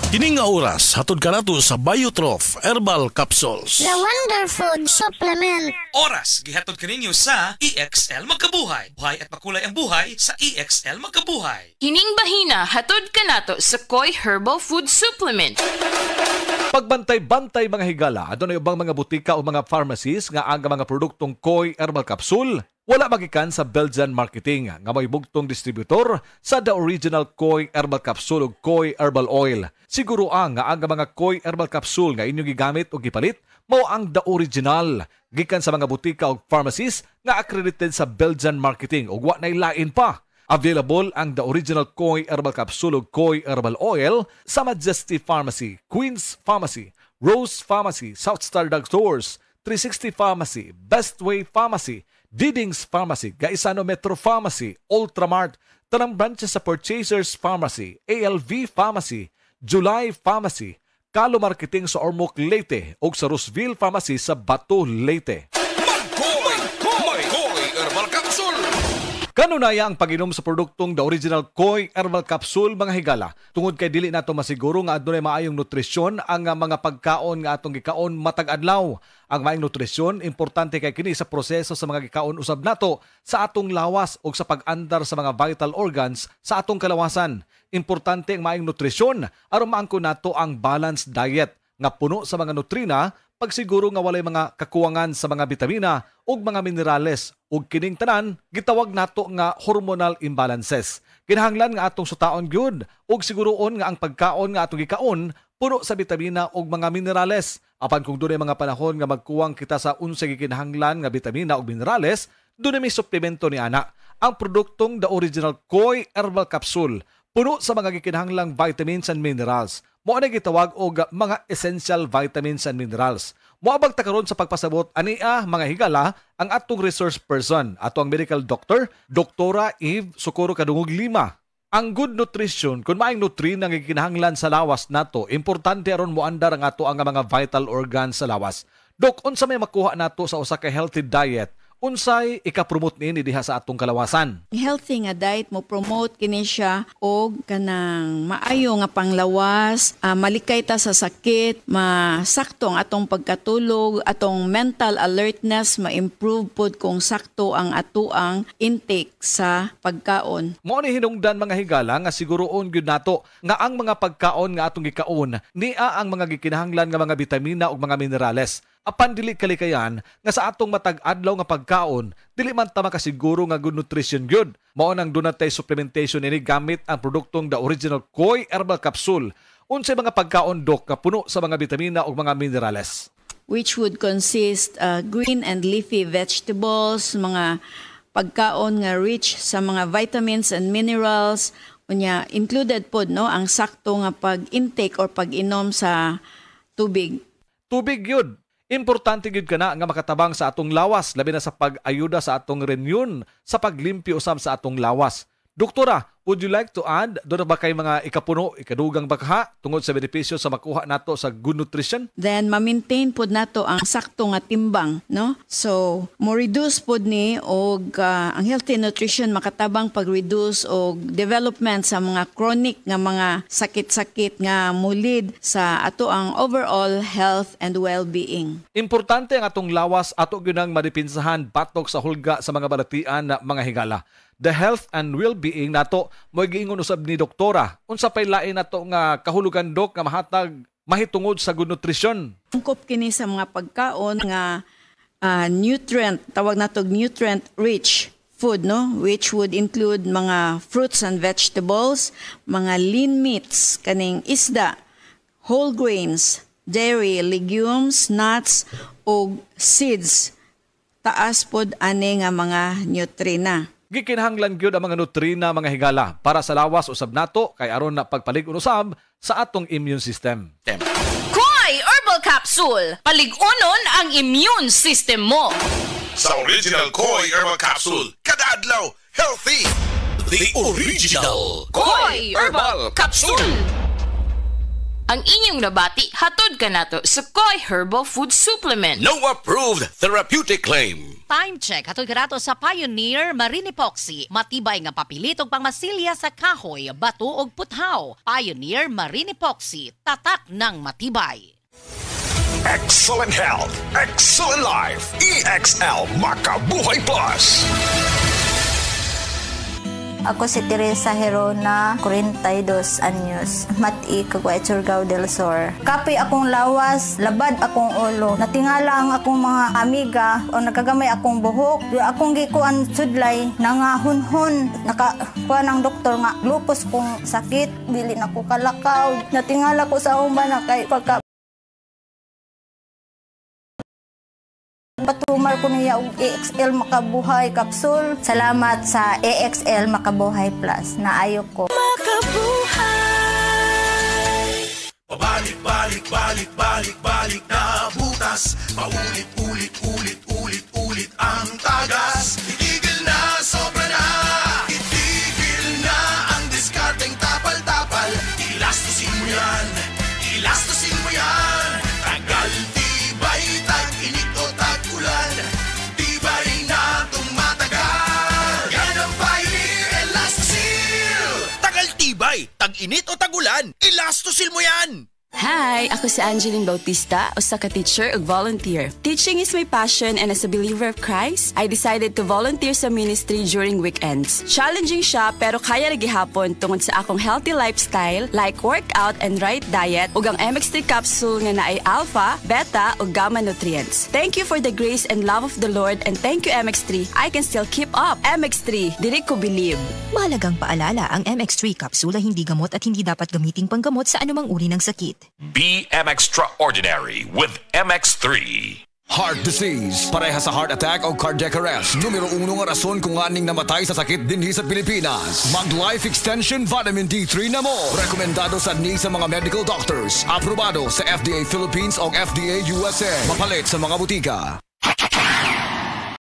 Kining nga oras, hatod ka nato sa Biotrof Herbal Capsules. The Wonder Food Supplement. Oras, gihatod ka ninyo sa EXL Magkabuhay. Buhay at makulay ang buhay sa EXL Magkabuhay. Kining bahina, hatod ka nato sa Koi Herbal Food Supplement. Pagbantay-bantay mga higala, adunay ubang mga butika o mga pharmacies nga ang mga produktong Koi Herbal Capsule wala magikan sa Belgian Marketing nga may bugtong distributor sa the original Koi Herbal Capsule o Koi Herbal Oil. Siguro ang mga Koi Herbal Capsule nga inyong gigamit o gipalit mao ang the original gikan sa mga butika o pharmacies nga accredited sa Belgian Marketing o wa nay lain pa. Available ang the original Koi Herbal Capsule o Koi Herbal Oil sa Majesty Pharmacy, Queen's Pharmacy, Rose Pharmacy, South Star Drug Stores, 360 Pharmacy, Bestway Pharmacy, Didings Pharmacy, Gaisano Metro Pharmacy, Ultramart, tanang branches sa Purchasers Pharmacy, ALV Pharmacy, July Pharmacy, Kalo Marketing sa Ormoc Leyte ug sa Roseville Pharmacy sa Bato Leyte. Koi Herbal Capsule. Kanunaya ang pag-inom sa produktong the original Koi Herbal Capsule mga higala. Tungod kay dili nato masiguro nga adunay maayong nutrisyon ang mga pagkaon nga atong gikaon matag adlaw. Ang maayong nutrisyon importante kay kini sa proseso sa mga gikaon usab nato sa atong lawas o sa pag-andar sa mga vital organs sa atong kalawasan. Importante ang maayong nutrisyon aron maangko nato ang balanced diet nga puno sa mga nutrina, pagsiguro nga walay mga kakuwangan sa mga bitamina ug mga minerales ug kining tanan gitawag nato nga hormonal imbalances. Kinahanglan nga atong sutaon gyud ug siguroon nga ang pagkaon nga atong gikaon puno sa bitamina ug mga minerales. Apan kung dunay mga panahon nga magkuwang kita sa unsay gikinahanglan nga bitamina ug minerales, dunay may suplemento ni ana. Ang produktong the original Koi Herbal Capsule puno sa mga gikinahanglang vitamins and minerals. Mao na gitawag og mga essential vitamins and minerals. Moabag ta karon sa pagpasabot ania mga higala ang atong resource person, ato ang medical doctor, Doktora Eve Socorro Kadungog Lima. Ang good nutrition, kung maayong nutrina nga gikinahanglan sa lawas nato, importante aron moandar ang ato ang mga vital organs sa lawas. Dok, unsa may makuha nato sa usa ka healthy diet? Unsay ika-promote niini diha sa atong kalawasan? Healthy nga diet mo promote kini siya og kanang maayo nga panglawas, malikay ta sa sakit, masakto ang atong pagkatulog, atong mental alertness ma-improve pod kung sakto ang atuang intake sa pagkaon. Mao ni hinungdan mga higala nga siguroon gyud nato nga ang mga pagkaon nga atong gikaon niya ang mga gikinahanglan nga mga bitamina ug mga minerales. Apan dili kalikayan nga sa atong matag adlaw nga pagkaon dili man ta makasiguro nga good nutrition gyud. Mao nang dunay supplementation ini gamit ang produktong the original Koi Herbal Capsule. Unsay mga pagkaon dok nga puno sa mga bitamina ug mga minerales? Which would consist green and leafy vegetables, mga pagkaon nga rich sa mga vitamins and minerals, unya included pod no ang sakto nga pag-intake or pag-inom sa tubig. Tubig yun. Importante gyud kana nga makatabang sa atong lawas labi na sa pag-ayuda sa atong reunion sa paglimpyo usab sa atong lawas. Doktora, would you like to add doon ba kay mga ikapuno, ikadugang bakha tungod sa benepisyo sa makuha nato sa good nutrition? Then ma-maintain pod nato ang sakto nga timbang, no? So, mo reduce pod ni og ang healthy nutrition makatabang pag-reduce og development sa mga chronic nga mga sakit-sakit nga mulid sa ato ang overall health and well-being. Importante ang atong lawas ato gyud madipinsahan batok sa hulga sa mga balatian na mga higala. The health and well-being nato mo giingon usab ni doktora. Unsa pay lain nato nga kahulugan dok nga mahatag mahitungod sa good nutrition? Angkop kini sa mga pagkaon nga nutrient, tawag nato nutrient rich food, no, which would include mga fruits and vegetables, mga lean meats, kaning isda, whole grains, dairy, legumes, nuts ug seeds. Taas pod ani nga mga nutrina. Gikinahanglan gyud ang mga nutrina mga higala para sa lawas usab nato kay aron na pagpalig-on usab sa atong immune system. Koi Herbal Capsule, palig-onon ang immune system mo. Sa original Koi Herbal Capsule, kada adlaw healthy. The original Koi Herbal Capsule. Ang inyong nabati hatod kanato sa Koi Herbal Food Supplement. No approved therapeutic claim. Time check. Hatod karato sa Pioneer Marine Epoxy. Matibay nga papilit og pangmasilya sa kahoy, bato ug puthaw. Pioneer Marine Epoxy. Tatak ng matibay. Excellent health, excellent life. EXL Makabuhay Plus. Ako si Teresa Herona, 42 anyos. Mati, Caguay, Surigao del Sur. Kapi akong lawas, labad akong ulo. Natingala ang akong mga amiga o nakagamay akong buhok. Akong gikuan sudlay, nangahunhon. Nakakuha ng doktor nga, lupus kong sakit. Dili na ko kalakaw. Natingala ko sa umban na kay pagka patumar ko niya og EXL Makabuhay Capsule. Salamat sa EXL Makabuhay Plus. Naayo ko. Makabuhay! Pabalik na butas. Paulit-ulit ang tagas. Itigil na, sobra na. Itigil na ang diskarteng tapal-tapal. Ilastusin mo yan. Tagal, tibay, tag-init o tag-ulan. Tibay na tumatagal. Yan ang Pioneer Elastosil. Tagal, tibay, tag-init o tag-ulan. Elastosil mo yan. Hi! Ako si Angeline Bautista, usa ka teacher ug volunteer. Teaching is my passion and as a believer of Christ, I decided to volunteer sa ministry during weekends. Challenging siya pero kaya ra gihapon tungod sa akong healthy lifestyle like workout and right diet ug ang MX3 capsule nga naay alpha, beta ug gamma nutrients. Thank you for the grace and love of the Lord and thank you MX3. I can still keep up. MX3, dili ko believe. Mahalagang paalala, ang MX3 capsule ay hindi gamot at hindi dapat gamiting panggamot sa anumang uri ng sakit. Be extraordinary with MX3. Heart disease, pareha sa heart attack o cardiac arrest. Numero 1 nga rason kung aning namatay sa sakit dinhi sa Pilipinas. Mag Life Extension Vitamin D3 na mo. Rekomendado sa sa mga medical doctors. Aprobado sa FDA Philippines o FDA USA. Mapalit sa mga butika.